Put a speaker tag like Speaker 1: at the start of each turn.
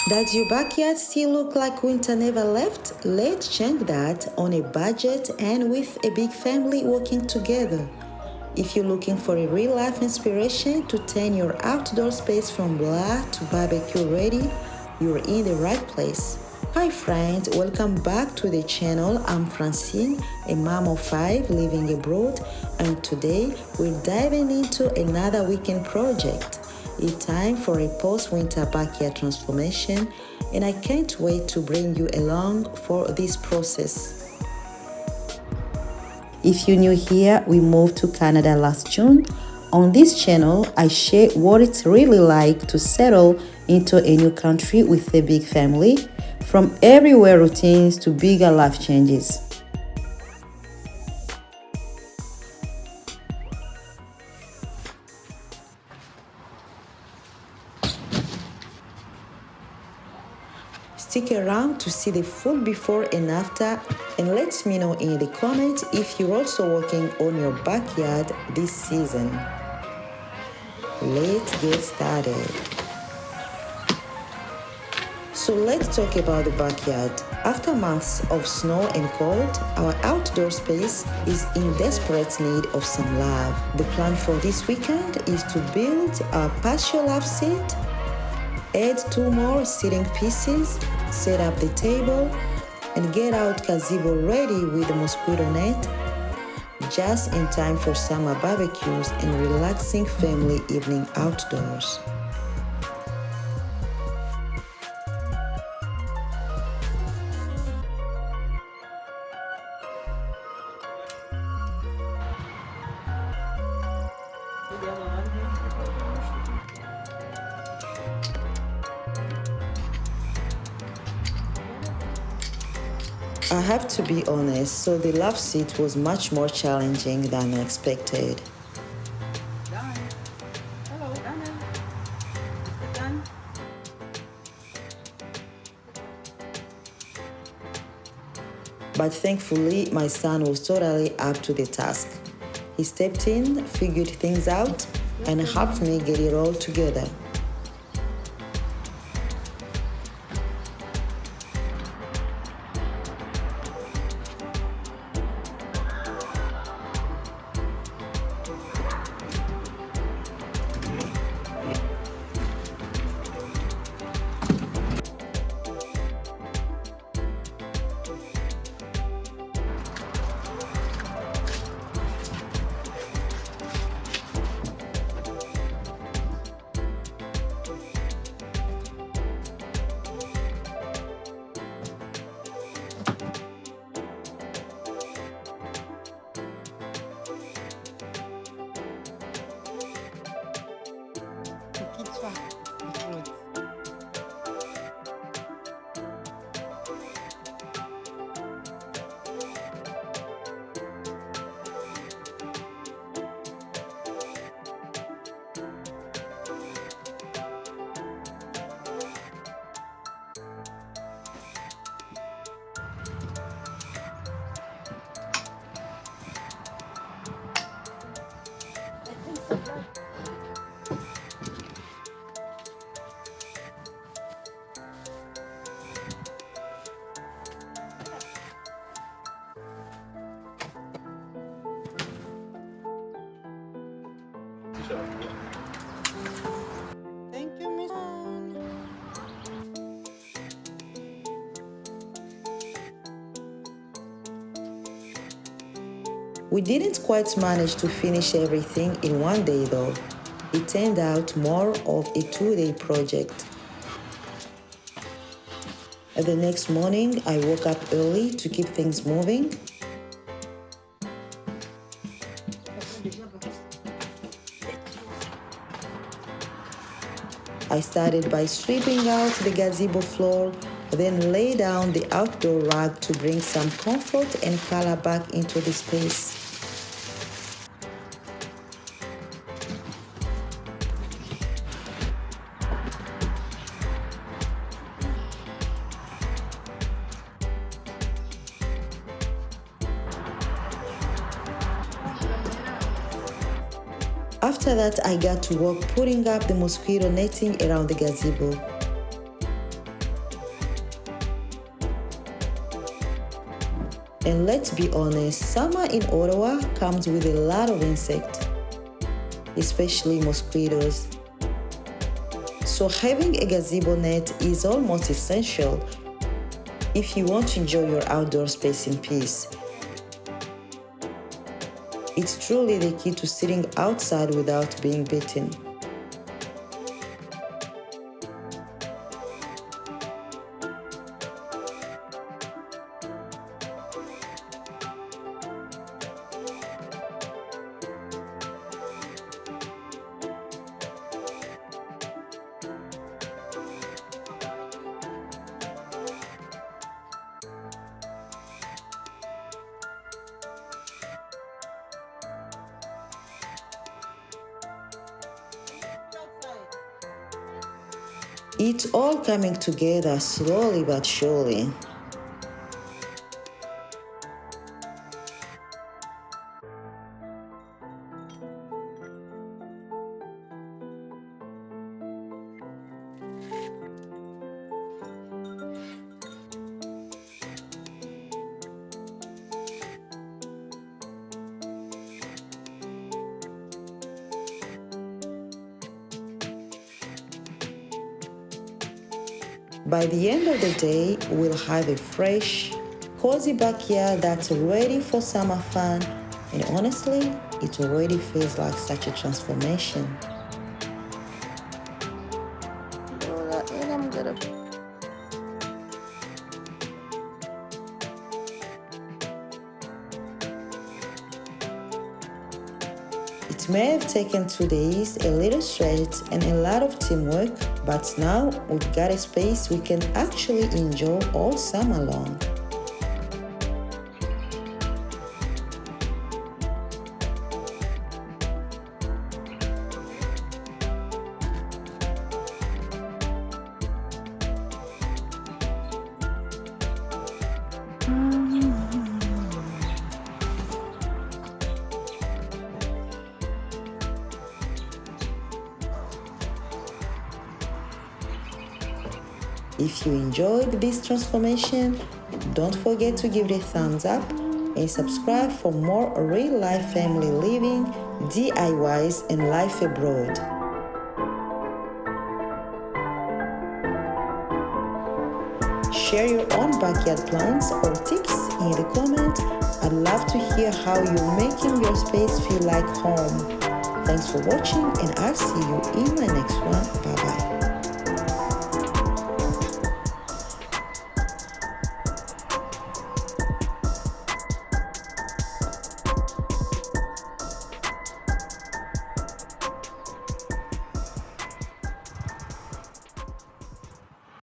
Speaker 1: Does your backyard still look like winter never left? Let's change that on a budget and with a big family working together. If you're looking for a real-life inspiration to turn your outdoor space from blah to barbecue ready, you're in the right place. Hi friends, welcome back to the channel. I'm Francine, a mom of 5 living abroad, and today we're diving into another weekend project. It's time for a post-winter backyard transformation, and I can't wait to bring you along for this process. If you're new here, we moved to Canada last June. On this channel, I share what it's really like to settle into a new country with a big family, from everywhere routines to bigger life changes. Stick around to see the full before and after, and let me know in the comments if you're also working on your backyard this season. Let's get started. So let's talk about the backyard. After months of snow and cold, our outdoor space is in desperate need of some love. The plan for this weekend is to build a patio love seat, add 2 more seating pieces, set up the table, and get out gazebo ready with the mosquito net, just in time for summer barbecues and relaxing family evening outdoors. I have to be honest, so the love seat was much more challenging than expected.
Speaker 2: Hello, Dana. Is it done?
Speaker 1: But thankfully, my son was totally up to the task. He stepped in, figured things out, and helped me get it all together.
Speaker 2: Thank you, Miss.
Speaker 1: We didn't quite manage to finish everything in one day though. It turned out more of a 2-day project. The next morning, I woke up early to keep things moving. I started by sweeping out the gazebo floor, then lay down the outdoor rug to bring some comfort and color back into the space. After that, I got to work putting up the mosquito netting around the gazebo. And let's be honest, summer in Ottawa comes with a lot of insects, especially mosquitoes. So having a gazebo net is almost essential if you want to enjoy your outdoor space in peace. It's truly the key to sitting outside without being bitten. It's all coming together slowly but surely. By the end of the day, we'll have a fresh, cozy backyard that's ready for summer fun, and honestly, it already feels like such a transformation. It may have taken 2 days, a little sweat, and a lot of teamwork, but now we've got a space we can actually enjoy all summer long. If you enjoyed this transformation, don't forget to give it a thumbs up and subscribe for more real-life family living, DIYs, and life abroad. Share your own backyard plans or tips in the comments. I'd love to hear how you're making your space feel like home. Thanks for watching, and I'll see you in my next one. Bye-bye.